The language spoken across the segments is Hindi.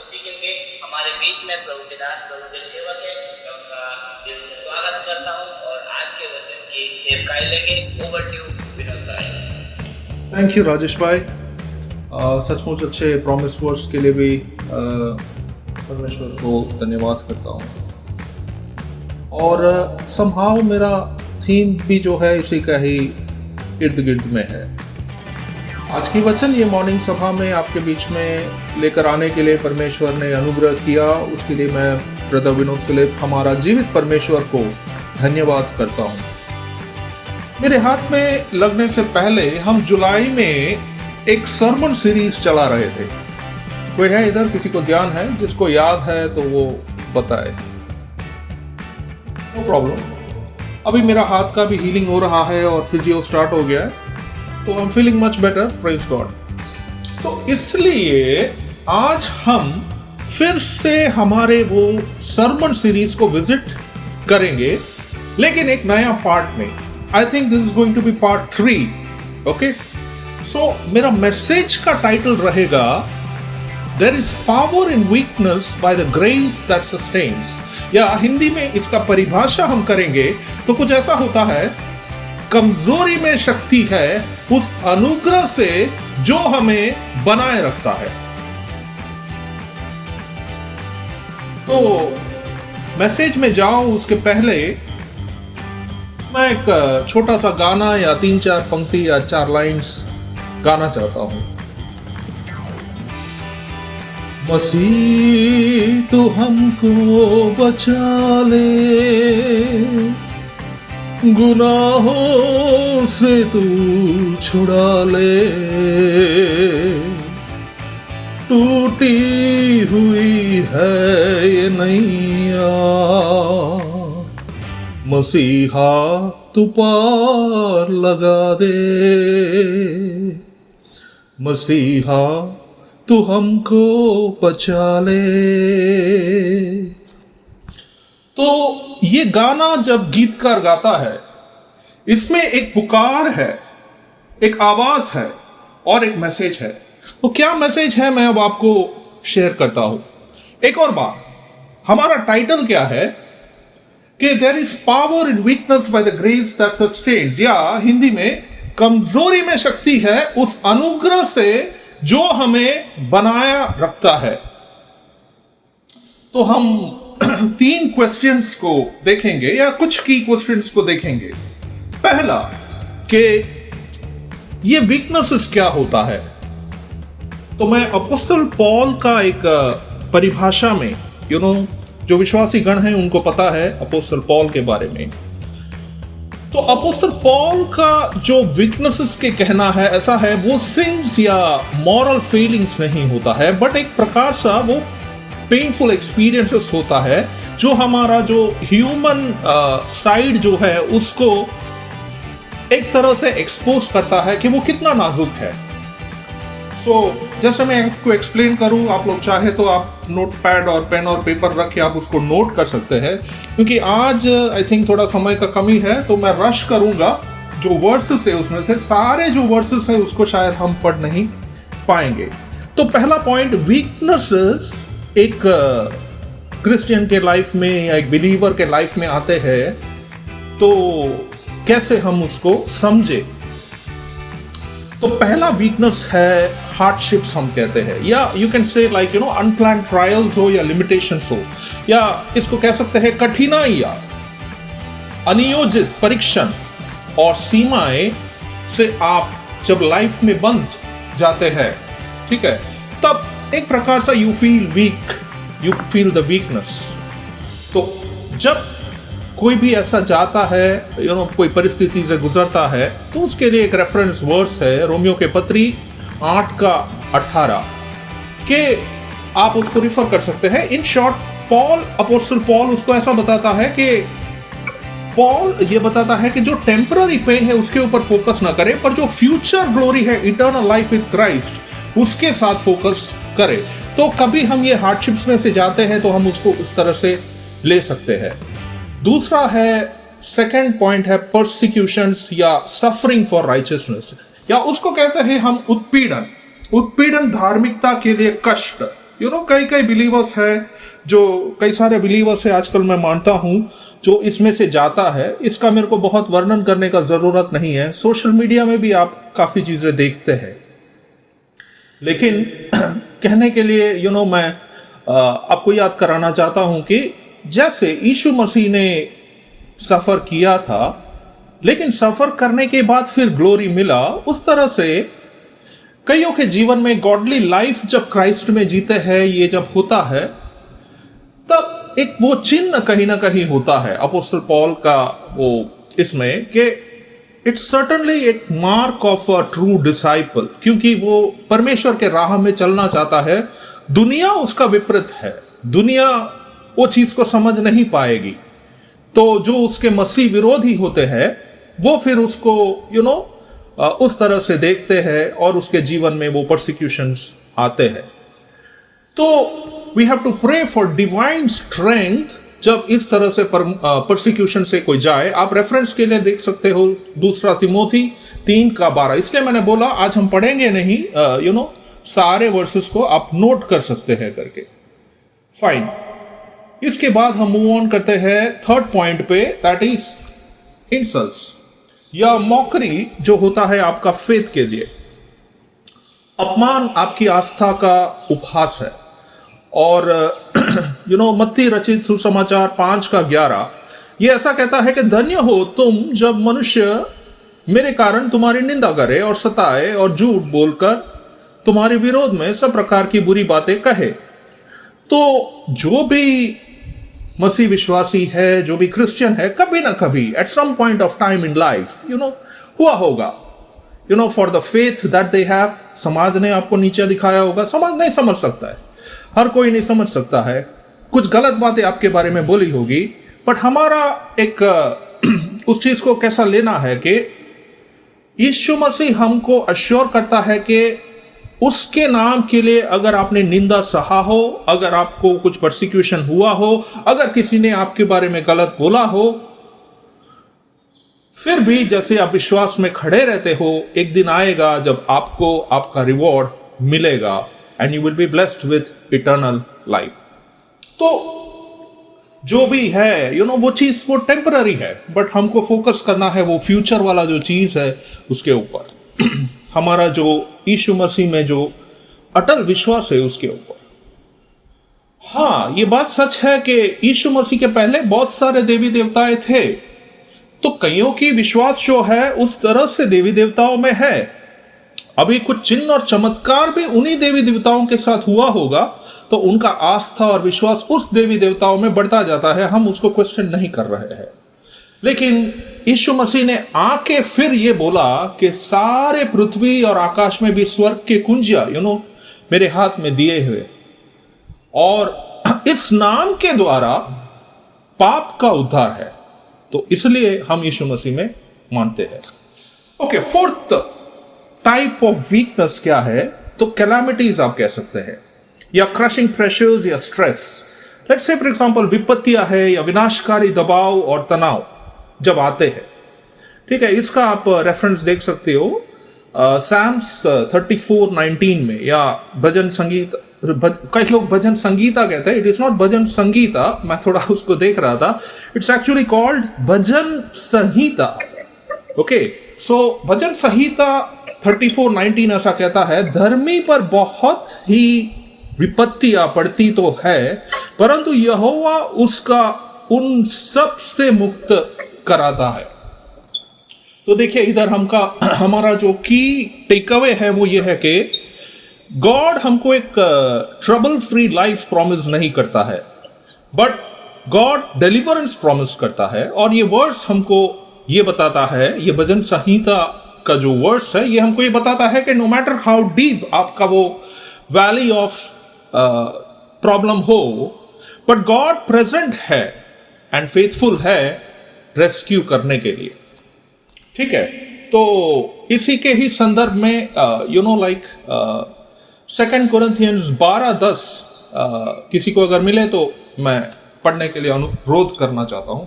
सीखेंगे। हमारे बीच में प्रभु के दास, प्रभु के सेवक है, मैं उनका दिल से स्वागत करता हूँ और आज के वचन की सेवकाई लेंगे। ओवर टू विनोद भाई। थैंक यू राजेश भाई। सचमुच अच्छे प्रॉमिस वर्ड्स के लिए भी परमेश्वर को धन्यवाद करता हूँ। और समहाउ मेरा थीम भी जो है इसी का ही इर्द गिर्द में है। आज की वचन ये मॉर्निंग सभा में आपके बीच में लेकर आने के लिए परमेश्वर ने अनुग्रह किया, उसके लिए मैं ब्रदर विनोद फिलिप, हमारा जीवित परमेश्वर को धन्यवाद करता हूँ। मेरे हाथ में लगने से पहले हम जुलाई में एक सर्मन सीरीज चला रहे थे। कोई है इधर, किसी को ध्यान है? जिसको याद है तो वो बताए। No problem. अभी मेरा हाथ का भी हीलिंग हो रहा है और फिजियो स्टार्ट हो गया है, तो I am feeling much better, praise God. तो इसलिए आज हम फिर से हमारे वो सर्मन सीरीज को विजिट करेंगे, लेकिन एक नया पार्ट में। I think this is going to be part 3। Okay, so मेरा मैसेज का टाइटल रहेगा there is power in weakness by the grace that sustains, या हिंदी में इसका परिभाषा हम करेंगे तो कुछ ऐसा होता है, कमजोरी में शक्ति है उस अनुग्रह से जो हमें बनाए रखता है। तो मैसेज में जाऊं उसके पहले मैं एक छोटा सा गाना या 3-4 पंक्ति या 4 लाइंस गाना चाहता हूं। मसीह तू हमको बचा ले, गुनाहों से तू छुड़ा ले, टूटी हुई है ये नैया, मसीहा तू पार लगा दे, मसीहा तू हमको बचा ले। तो ये गाना जब गीतकार गाता है, इसमें एक पुकार है, एक आवाज है और एक मैसेज है। तो क्या मैसेज है मैं अब आपको शेयर करता हूं। एक और बात, हमारा टाइटल क्या है कि there is power in weakness by the grace that sustains, या हिंदी में कमजोरी में शक्ति है उस अनुग्रह से जो हमें बनाया रखता है। तो हम 3 क्वेश्चंस को देखेंगे, या कुछ की क्वेश्चंस को देखेंगे। पहला कि ये वीकनेसेस क्या होता है। तो मैं अपोस्टल पॉल का एक परिभाषा में, जो विश्वासी गण हैं उनको पता है अपोस्टल पॉल के बारे में। तो अपोस्टल पॉल का जो वीकनेसेस के कहना है ऐसा है, वो सिंस या मॉरल फेलिंग्स नहीं होता है, बट एक प्रकार सा वो पेनफुल एक्सपीरियंसेस होता है, जो हमारा जो ह्यूमन साइड जो है उसको एक तरह से एक्सपोज करता है कि वो कितना नाजुक है। जैसे मैं आपको एक्सप्लेन करूं, आप लोग चाहे तो आप नोटपैड और पेन और पेपर रख के आप उसको नोट कर सकते हैं, क्योंकि आज आई थिंक थोड़ा समय का कमी है, तो मैं रश करूंगा। जो वर्सेस है उसमें से सारे जो वर्सेस है उसको शायद हम पढ़ नहीं पाएंगे। तो पहला पॉइंट, वीकनेसेस एक क्रिश्चियन के लाइफ में या एक बिलीवर के लाइफ में आते हैं, तो कैसे हम उसको समझे। तो पहला वीकनेस है हार्डशिप्स हम कहते हैं, या you can say like unplanned trials हो या लिमिटेशंस हो, या इसको कह सकते हैं कठिनाइयां, अनियोजित परीक्षण और सीमाएं से आप जब लाइफ में बंध जाते हैं, ठीक है, तब एक प्रकार सा you feel weak, you feel the weakness. तो जब कोई भी ऐसा जाता है, कोई परिस्थिति से गुजरता है, तो उसके लिए एक रेफरेंस वर्स है रोमियो के पत्री 8:18 के आप उसको रिफर कर सकते हैं। इन शॉर्ट अपोस्टल पॉल उसको ऐसा बताता है कि पॉल ये बताता है कि जो टेम्पररी पेन है उसके ऊपर फोकस ना करे, पर जो फ्यूचर ग्लोरी है, इटर्नल लाइफ विद क्राइस्ट, उसके साथ फोकस करे। तो कभी हम ये हार्डशिप्स में से जाते हैं तो हम उसको उस तरह से ले सकते हैं। दूसरा है, सेकंड पॉइंट है परसिक्यूशंस या सफरिंग फॉर राइचियसनेस, या उसको कहते हैं हम उत्पीड़न धार्मिकता के लिए कष्ट, कई कई बिलीवर्स है, जो कई सारे बिलीवर्स है आजकल मैं मानता हूं जो इसमें से जाता है। इसका मेरे को बहुत वर्णन करने का जरूरत नहीं है, सोशल मीडिया में भी आप काफी चीजें देखते हैं। लेकिन कहने के लिए मैं आपको याद कराना चाहता हूं कि जैसे यीशु मसीह ने सफर किया था, लेकिन सफर करने के बाद फिर ग्लोरी मिला, उस तरह से कईयों के जीवन में गॉडली लाइफ जब क्राइस्ट में जीते हैं, ये जब होता है तब एक वो चिन्ह कहीं ना कहीं होता है अपोस्टल पॉल का वो इसमें कि इट्स सर्टनली एक mark of a true disciple, क्योंकि वो परमेश्वर के राह में चलना चाहता है। दुनिया उसका विपरीत है, दुनिया वो चीज को समझ नहीं पाएगी, तो जो उसके मसीह विरोधी होते हैं वो फिर उसको उस तरह से देखते हैं और उसके जीवन में वो परसिक्यूशंस आते हैं। तो we have to pray for divine strength जब इस तरह से परसिक्यूशन से कोई जाए। आप रेफरेंस के लिए देख सकते हो 2 तिमोथी 3:12। इसलिए मैंने बोला आज हम पढ़ेंगे नहीं, सारे वर्सेस को आप नोट कर सकते हैं करके। फाइन, इसके बाद हम मूव ऑन करते हैं थर्ड पॉइंट पे, दैट इज इंसल्ट्स या मॉकरी जो होता है आपका फेथ के लिए। अपमान आपकी आस्था का उपहास है। और मत्ती रचित सुसमाचार 5:11 ये ऐसा कहता है कि धन्य हो तुम जब मनुष्य मेरे कारण तुम्हारी निंदा करे और सताए और झूठ बोलकर तुम्हारे विरोध में सब प्रकार की बुरी बातें कहे। तो जो भी मसीह विश्वासी है, जो भी क्रिश्चियन है, कभी ना कभी at some point of time in life हुआ होगा, for the faith that they have. समाज ने आपको नीचे दिखाया होगा, समाज नहीं समझ सकता है, हर कोई नहीं समझ सकता है, कुछ गलत बातें आपके बारे में बोली होगी, बट हमारा एक उस चीज को कैसा लेना है कि यीशु मसीह हमको अश्योर करता है कि उसके नाम के लिए अगर आपने निंदा सहा हो, अगर आपको कुछ परसिक्यूशन हुआ हो, अगर किसी ने आपके बारे में गलत बोला हो, फिर भी जैसे आप विश्वास में खड़े रहते हो, एक दिन आएगा जब आपको आपका रिवॉर्ड मिलेगा and you will be blessed with eternal life. तो जो भी है वो चीज वो टेम्पररी है, बट हमको फोकस करना है वो फ्यूचर वाला जो चीज है उसके ऊपर। हमारा जो यीशु मसीह में जो अटल विश्वास है उसके ऊपर। हाँ, ये बात सच है कि यीशु मसीह के पहले बहुत सारे देवी देवताएं थे, तो कईयों की विश्वास जो है उस तरह से देवी देवताओं में है। अभी कुछ चिन्ह और चमत्कार भी उन्हीं देवी देवताओं के साथ हुआ होगा, तो उनका आस्था और विश्वास उस देवी देवताओं में बढ़ता जाता है, हम उसको क्वेश्चन नहीं कर रहे हैं। लेकिन यीशु मसीह ने आके फिर ये बोला कि सारे पृथ्वी और आकाश में भी स्वर्ग के कुंजिया मेरे हाथ में दिए हुए, और इस नाम के द्वारा पाप का उद्धार है, तो इसलिए हम यीशु मसीह में मानते हैं। Okay, fourth type of weakness क्या है? तो कैलामिटीज आप कह सकते हैं, या क्रशिंग प्रेशर्स या stress. Let's say for example विपत्तियां है या विनाशकारी दबाव और तनाव जब आते हैं, ठीक है, इसका आप रेफरेंस देख सकते हो साम्स 34:19 में, या भजन संगीत, कई लोग भजन संगीता कहते हैं, it is not Bhajan Sangita, मैं थोड़ा उसको देख रहा था, it's actually called Bhajan Samhita. Okay, so Bhajan Samhita 34:19 ऐसा कहता है, धर्मी पर बहुत ही विपत्तियां पड़ती तो है, परंतु यहोवा उसका उन सब से मुक्त कराता है। तो देखिए इधर हमारा जो की टेकअवे है वो ये है कि गॉड हमको एक ट्रबल फ्री लाइफ प्रॉमिस नहीं करता है, बट गॉड डिलीवरेंस प्रॉमिस करता है। और ये वर्स हमको ये बताता है, ये भजन संहिता का जो वर्स है ये हमको ये बताता है कि नो मैटर हाउ डीप आपका वो वैली ऑफ प्रॉब्लम हो, बट गॉड प्रेजेंट है एंड फेथफुल है रेस्क्यू करने के लिए। ठीक है, तो इसी के ही संदर्भ में लाइक 2 कोरिन्थियंस 12:10 किसी को अगर मिले तो मैं पढ़ने के लिए अनुरोध करना चाहता हूं।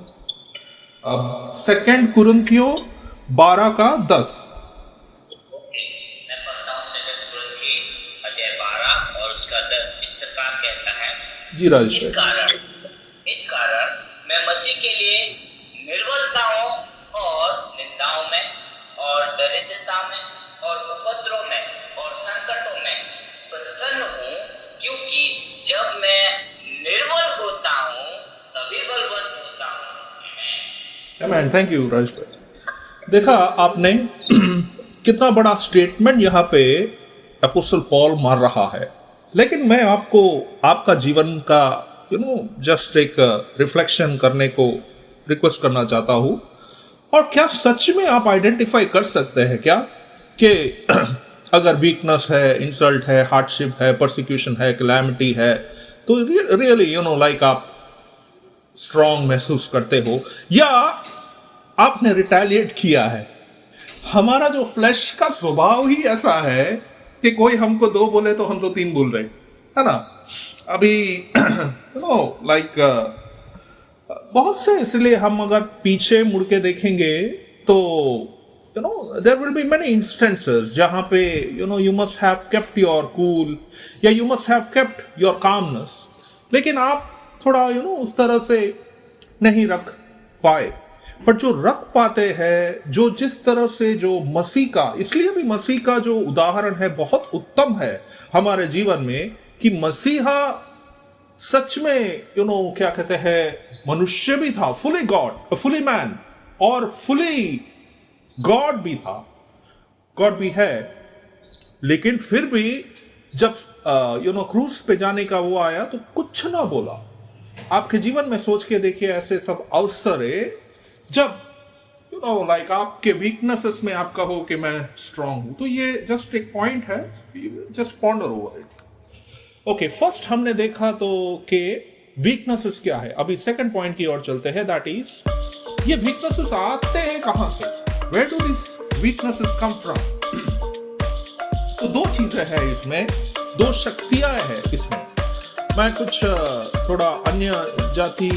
2 कोरिन्थियों 12:10। मैं पढ़ता हूँ 2 कोरिन्थियों 3 अध्याय 12 और उसका 10 इस प्रकार कहता है, जी राजेश इस कारण मैं मसीह के लिए निर्बलताओं और निंदाओं में और दरिद्रता में और उपद्रव में और संकटों में प्रसन्न हूँ, क्योंकि जब मैं निर्बल होता हूँ तभी बलवंत होता हूँ। आमेन। थैंक यू राजेश भाई। देखा आपने कितना बड़ा स्टेटमेंट यहाँ पे अपोस्टल पॉल मार रहा है, लेकिन मैं आपको आपका जीवन का जस्ट एक रिफ्लेक्शन करने को रिक्वेस्ट करना चाहता हूँ। और क्या सच में आप आइडेंटिफाई कर सकते हैं क्या कि अगर वीकनेस है, इंसल्ट है, हार्डशिप है, परसिक्यूशन है, कैलामिटी है, तो रियली लाइक आप स्ट्रांग महसूस करते हो, या आपने रिटेलिएट किया है? हमारा जो फ्लैश का स्वभाव ही ऐसा है कि कोई हमको 2 बोले तो हम तो 3 बोल रहे, है ना? अभी लाइक बहुत से, इसलिए हम अगर पीछे मुड़ के देखेंगे तो there will be many instances जहां पे you must have kept your cool या you must have kept your calmness, लेकिन आप थोड़ा उस तरह से नहीं रख पाए। पर जो रख पाते हैं, जो जिस तरह से जो मसीह का, इसलिए भी मसीह का जो उदाहरण है बहुत उत्तम है हमारे जीवन में, कि मसीहा सच में क्या कहते हैं, मनुष्य भी था, फुली गॉड, फुली मैन, और फुली गॉड भी था, गॉड भी है। लेकिन फिर भी जब क्रूस पे जाने का वो आया तो कुछ ना बोला। आपके जीवन में सोच के देखिए, ऐसे सब अवसर है जब लाइक आपके वीकनेसेस में आप कहो कि मैं स्ट्रांग हूं, तो ये जस्ट एक पॉइंट है, just ponder over it. Okay, first हमने देखा तो कि वीकनेसेस क्या है। अभी सेकंड पॉइंट की ओर चलते हैं, दैट इज ये वीकनेसेस आते हैं कहां से, where do this weaknesses come from. तो 2 चीजें हैं इसमें, 2 शक्तियां हैं इसमें। मैं कुछ थोड़ा अन्य जाति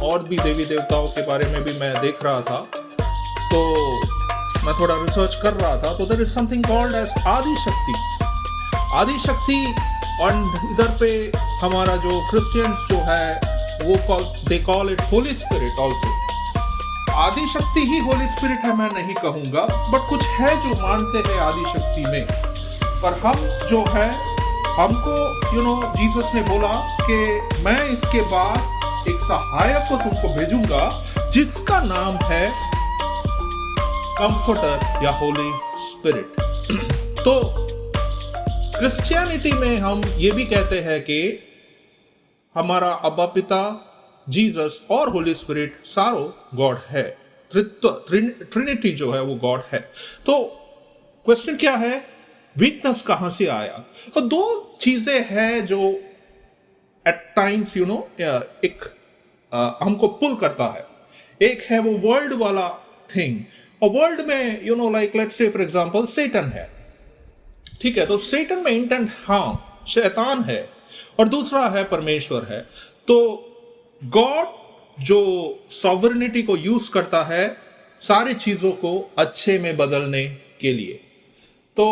और भी देवी देवताओं के बारे में भी मैं देख रहा था, तो मैं थोड़ा रिसर्च कर रहा था, तो there is something called as Adi Shakti. आदि शक्ति, और इधर पे हमारा जो क्रिश्चियंस जो है वो they call it Holi spirit also. आदि शक्ति ही होली स्पिरिट है मैं नहीं कहूंगा, बट कुछ है जो मानते हैं आदि शक्ति में। पर हम जो है, हमको जीसस ने बोला कि मैं इसके बाद एक सहायक को तुमको भेजूंगा जिसका नाम है कंफर्टर या होली स्पिरिट। तो क्रिश्चियनिटी में हम ये भी कहते हैं कि हमारा अब्बा पिता, जीसस और होली स्पिरिट सारो गॉड है, ट्रिनिटी जो है वो गॉड है। तो क्वेश्चन क्या है, वीकनेस कहां से आया? तो 2 चीजें हैं जो एट टाइम्स एक हमको पुल करता है। एक है वो वर्ल्ड वाला थिंग, और वर्ल्ड में like let's say for example Satan है, ठीक है? तो सेटन में इंटेंट शैतान है, और दूसरा है परमेश्वर है। तो गॉड जो सॉवरेनिटी को यूज करता है सारी चीजों को अच्छे में बदलने के लिए। तो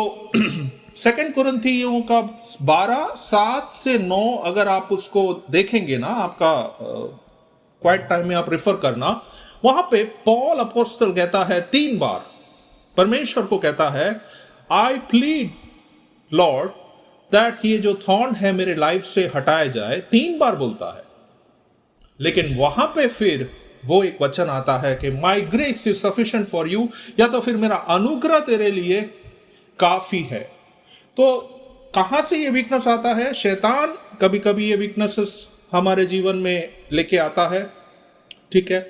2 कुरिन्थियों का 12:7 से 9 अगर आप उसको देखेंगे ना, आपका क्वाइट टाइम में आप रेफर करना, वहां पे पॉल अपोस्टल कहता है 3 बार, परमेश्वर को कहता है, आई प्लीड लॉर्ड दैट ये जो थॉर्न है मेरे लाइफ से हटाया जाए, 3 बार बोलता है। लेकिन वहां पे फिर वो एक वचन आता है कि माई grace is sufficient for you, या तो फिर मेरा अनुग्रह तेरे लिए काफी है। तो कहां से ये वीकनेस आता है? शैतान कभी कभी ये वीकनेसेस हमारे जीवन में लेके आता है, ठीक है?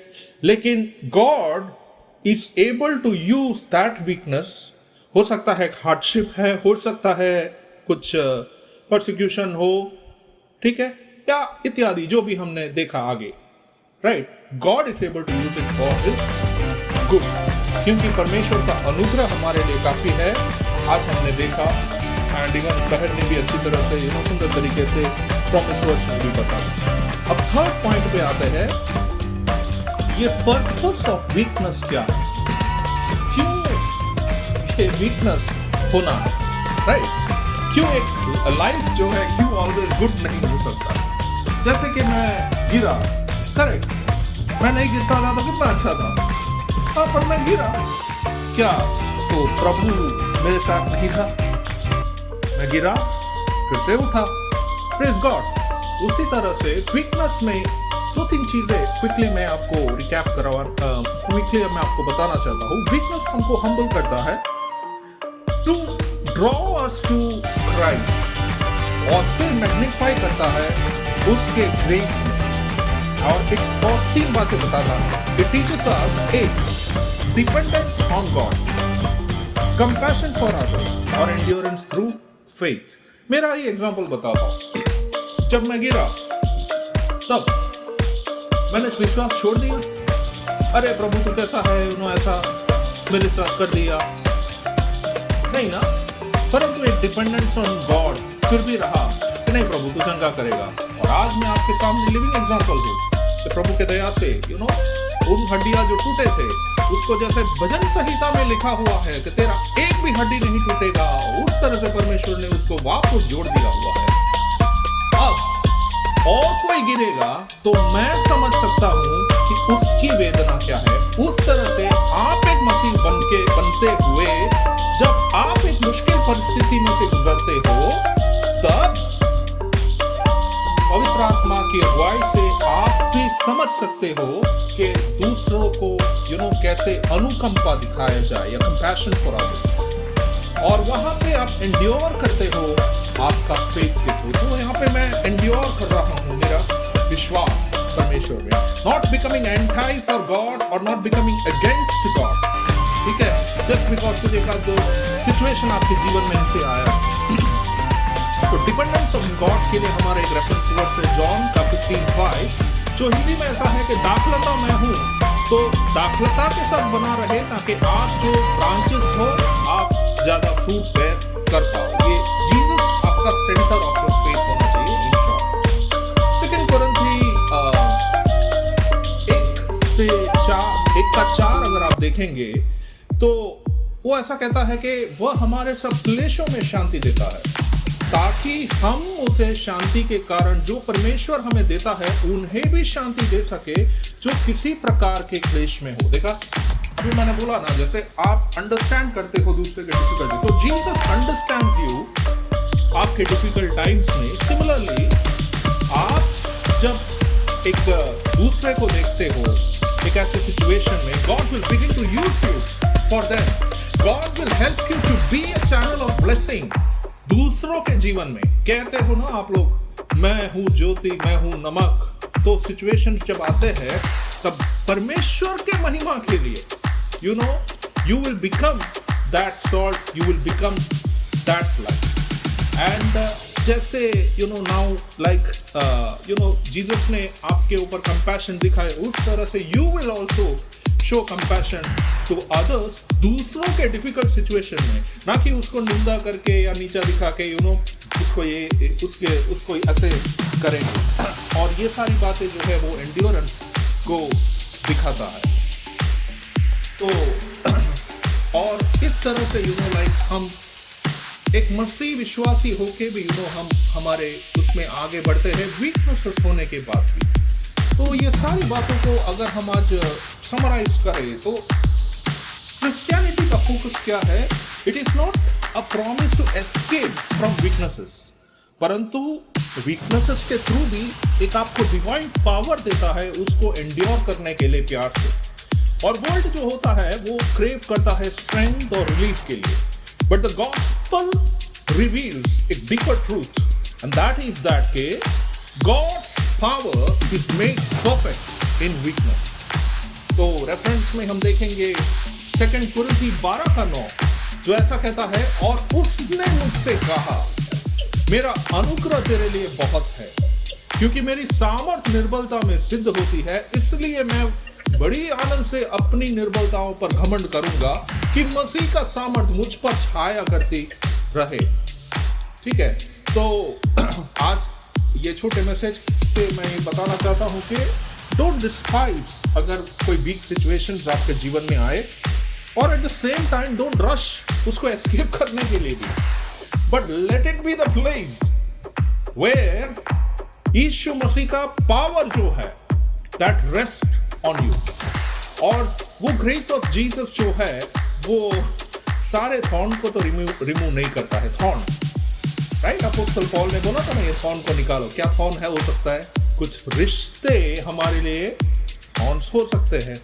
लेकिन God is able to use that weakness. हो सकता है हार्डशिप है, हो सकता है कुछ परसिक्यूशन हो, ठीक है, या इत्यादि जो भी हमने देखा आगे, right? God is able to use it for his good, क्योंकि परमेश्वर का अनुग्रह हमारे लिए काफी है। आज हमने देखा, एंड इवन बहन ने भी अच्छी तरह से सुंदर तरीके से प्रॉमिस वर्स में भी बताया। अब 3rd पॉइंट पे आते हैं, ये पर्पस ऑफ वीकनेस क्या है, क्यों ये वीकनेस होना है, राइट? क्यों एक लाइफ जो है क्यों ऑलवेज गुड नहीं हो सकता। जैसे कि मैं गिरा, करेक्ट, मैं नहीं गिरता था तो कितना अच्छा था, हाँ, पर मैं गिरा, क्या तो प्रभु मेरे साथ नहीं था, मैं गिरा फिर से उठा, प्रेज गॉड। उसी तरह से वीकनेस में 2-3 चीजें क्विकली मैं आपको रिकैप क्विकली मैं आपको बताना चाहता हूँ। वीकनेस हमको हम्बल करता है to draw us to Christ, और फिर मैग्नीफाई करता है उसके ग्रेस में। और एक और 3 बातें बताता है। इट टीचेस अस एक dependence on God, compassion for others और एंड्योरेंस थ्रू फेथ। मेरा ही एग्जांपल बताता हूँ। जब मैं गिरा तब मैंने विश्वास छोड़ दिया, अरे प्रभु तू कैसा है, उन्होंने ऐसा मेरे साथ कर दिया, नहीं ना, परंतु एक डिपेंडेंस ऑन गॉड फिर भी रहा कि नहीं प्रभु तू चंगा करेगा। और आज मैं आपके सामने लिविंग एग्जांपल हूँ कि प्रभु के दया से उन हड्डियां जो टूटे थे उसको जैसे भजन संहिता में लिखा हुआ है कि तेरा एक भी हड्डी नहीं टूटेगा, उस तरह से परमेश्वर ने उसको वापस जोड़ दिया हुआ है। अब और कोई गिरेगा तो मैं समझ सकता हूँ कि उसकी वेदना क्या है। उस तरह से आप एक मसीह बनते हुए जब आप एक मुश्किल परिस्थिति में से गुजरते हो, तब पवित्र आत्मा की अगुवाई से आप भी समझ सकते हो कि दूसरों को कैसे अनुकंपा दिखाया जाए या कंपैशन फॉर अदर्स, और वहां पे आप एंड्योर करते हो आपका फेथ के थ्रू। तो यहाँ पे मैं एंड्योर कर रहा हूँ, मेरा विश्वास परमेश्वर में, not becoming anti for God और नॉट बिकमिंग अगेंस्ट गॉड, ठीक है, जस्ट बिकॉज कुछ एक आध सिचुएशन आपके जीवन में ऐसे आया। तो डिपेंडेंस ऑन गॉड के लिए हमारा एक रेफरेंस वर्स है जॉन का 15:5, जो हिंदी में ऐसा है कि दाखलता मैं हूँ, तो दाखलता के साथ बना रहे ताकि आप जो ब्रांचेस हो आप ज्यादा फ्रूट बेयर कर पाओ। ये जीसस आपका सेंटर ऑफ योर फेथ होना चाहिए इन शॉर्ट। 2 कोरिन्थी 1:4 अगर आप देखेंगे तो वो ऐसा कहता है कि वह हमारे सब क्लेशों में शांति देता है ताकि हम उसे शांति के कारण जो परमेश्वर हमें देता है उन्हें भी शांति दे सके जो किसी प्रकार के क्लेश में हो। देखा, अभी मैंने बोला ना, जैसे आप अंडरस्टैंड करते हो दूसरे के difficulty, so Jesus understands you आपके डिफिकल्ट टाइम्स में। सिमिलरली आप जब एक दूसरे को देखते हो एक ऐसे सिचुएशन में, God will begin to use you for them. God will help you to be a channel of blessing दूसरों के जीवन में। कहते हो ना आप लोग, मैं हूं ज्योति, मैं हूं नमक। तो सिचुएशंस जब आते हैं तब परमेश्वर के महिमा के लिए you will become that salt, you will become that light. And जैसे now like Jesus ने आपके ऊपर compassion दिखाए, उस तरह से you will also show compassion to others दूसरों के difficult situation में, ना कि उसको निंदा करके या नीचा दिखा के उसको ऐसे करेंगे। और ये सारी बातें जो है वो एंड्योरेंस को दिखाता है। तो और इस तरह से like हम एक मसीह विश्वासी होके भी हम हमारे उसमें आगे बढ़ते हैं वीकनेस होने के बाद भी। तो ये सारी बातों को अगर हम आज समराइज करें तो क्रिश्चियनिटी का फोकस क्या है? It is not a promise to escape from weaknesses, परंतु वीकनेसेस के थ्रू भी एक आपको डिवाइन पावर देता है उसको एंड्योर करने के लिए प्यार से। और वर्ल्ड जो होता है वो क्रेव करता है स्ट्रेंथ और रिलीफ के लिए, but the gospel reveals a deeper truth and that is that के God's power is made perfect in weakness. तो रेफरेंस में हम देखेंगे 2 कोरिन्थी 12:9 जो ऐसा कहता है, और उसने मुझसे कहा मेरा अनुग्रह तेरे लिए बहुत है क्योंकि मेरी सामर्थ निर्बलता में सिद्ध होती है, इसलिए मैं बड़ी आनंद से अपनी निर्बलताओं पर घमंड करूंगा कि मसीह का सामर्थ मुझ पर छाया करती रहे। ठीक है, तो आज ये छोटे मैसेज से मैं बताना चाहता हूं कि डोंट डिस्पाइज अगर कोई वीक सिचुएशंस आपके जीवन में आए, और at the same time don't rush उसको एस्केप करने के लिए भी। but let it be the place where यीशु मसीह का पावर जो है that rest on you, और वो ग्रेस ऑफ जीसस जो है वो सारे थॉर्न को तो रिमूव नहीं करता है. Thorn, right? अपोस्टल पॉल ने बोला था ना, ये थॉर्न को निकालो. क्या थॉर्न है? हो सकता है कुछ रिश्ते हमारे लिए थॉर्न्स हो सकते हैं.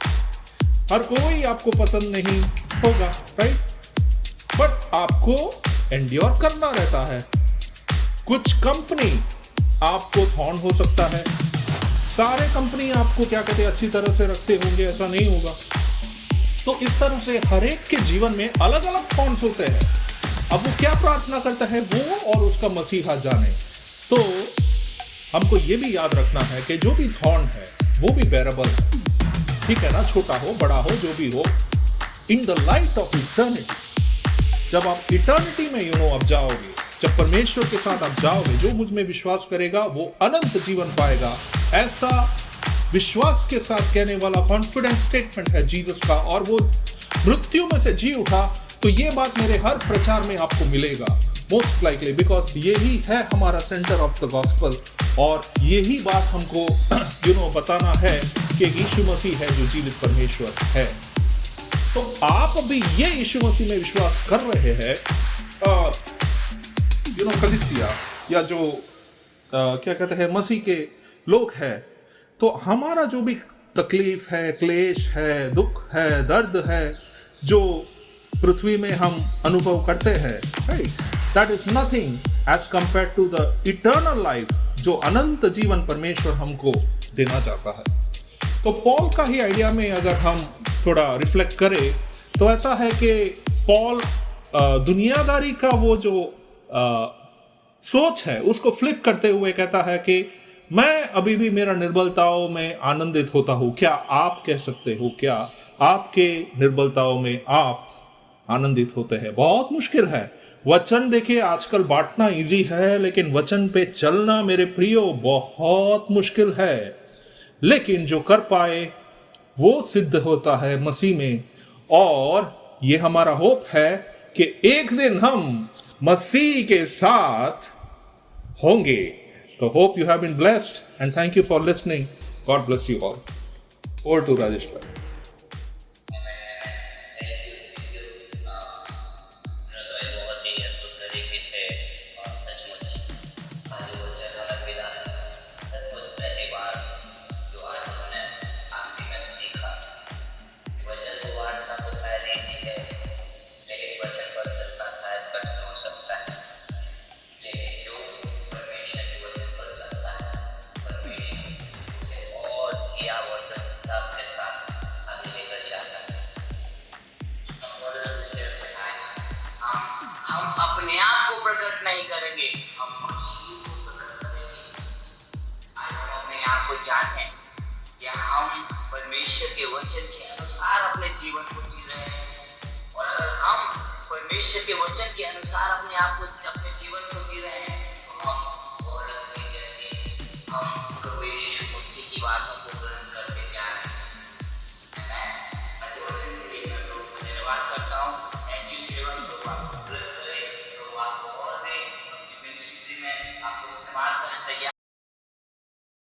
हर कोई आपको पसंद नहीं होगा, राइट? बट आपको एंड्योर करना रहता है. कुछ कंपनी आपको थॉर्न हो सकता है. सारे कंपनी आपको क्या कहते हैं अच्छी तरह से रखते होंगे, ऐसा नहीं होगा. तो इस तरह से हर एक के जीवन में अलग अलग थॉर्न्स होते हैं. अब वो क्या प्रार्थना करता है वो और उसका मसीहा जाने. तो हमको ये भी याद रखना है कि जो भी थॉर्न है वो भी बेरेबल है, ठीक है ना? छोटा हो बड़ा हो जो भी हो, in the light of eternity. जब आप इटर्निटी में आप जाओगे, जब परमेश्वर के साथ आप जाओगे, जो मुझ में विश्वास करेगा वो अनंत जीवन पाएगा. ऐसा विश्वास के साथ कहने वाला कॉन्फिडेंस स्टेटमेंट है जीसस का. और वो मृत्यु में से जी उठा, तो ये बात मेरे हर प्रचार में आपको मिलेगा मोस्ट लाइकली, बिकॉज यही है हमारा सेंटर ऑफ द गॉस्पल. और यही बात हमको बताना है कि यीशु मसीह है जो जीवित परमेश्वर है. तो आप अभी ये यीशु मसीह में विश्वास कर रहे हैं, कलीसिया या जो क्या कहते हैं मसीह के लोग हैं, तो हमारा जो भी तकलीफ है, क्लेश है, दुख है, दर्द है, जो पृथ्वी में हम अनुभव करते हैं, right, that is nothing as compare to the eternal life जो अनंत जीवन परमेश्वर हमको देना चाहता है. तो पॉल का ही आइडिया में अगर हम थोड़ा रिफ्लेक्ट करें तो ऐसा है कि पॉल दुनियादारी का वो जो सोच है उसको फ्लिप करते हुए कहता है कि मैं अभी भी मेरा निर्बलताओं में आनंदित होता हूं. क्या आप कह सकते हो, क्या आपके निर्बलताओं में आप आनंदित होते हैं? बहुत मुश्किल है. वचन देखिए, आजकल बांटना इजी है, लेकिन वचन पे चलना मेरे प्रियो बहुत मुश्किल है. लेकिन जो कर पाए वो सिद्ध होता है मसीह में. और ये हमारा होप है कि एक दिन हम मसीह के साथ होंगे. तो hope you have been blessed and thank you for listening. God bless you all. Over to Rajesh bhai. अपने आप को प्रकट नहीं करेंगे, हम मसीह को प्रकट करेंगे. आज हम अपने आप को जांचें क्या हम परमेश्वर के वचन के अनुसार अपने जीवन को जी रहे हैं. और अगर हम परमेश्वर के वचन के अनुसार अपने आप को, अपने जीवन को जी रहे हैं, तो हम औरत के जैसे हम प्रभु यीशु मसीह की बातों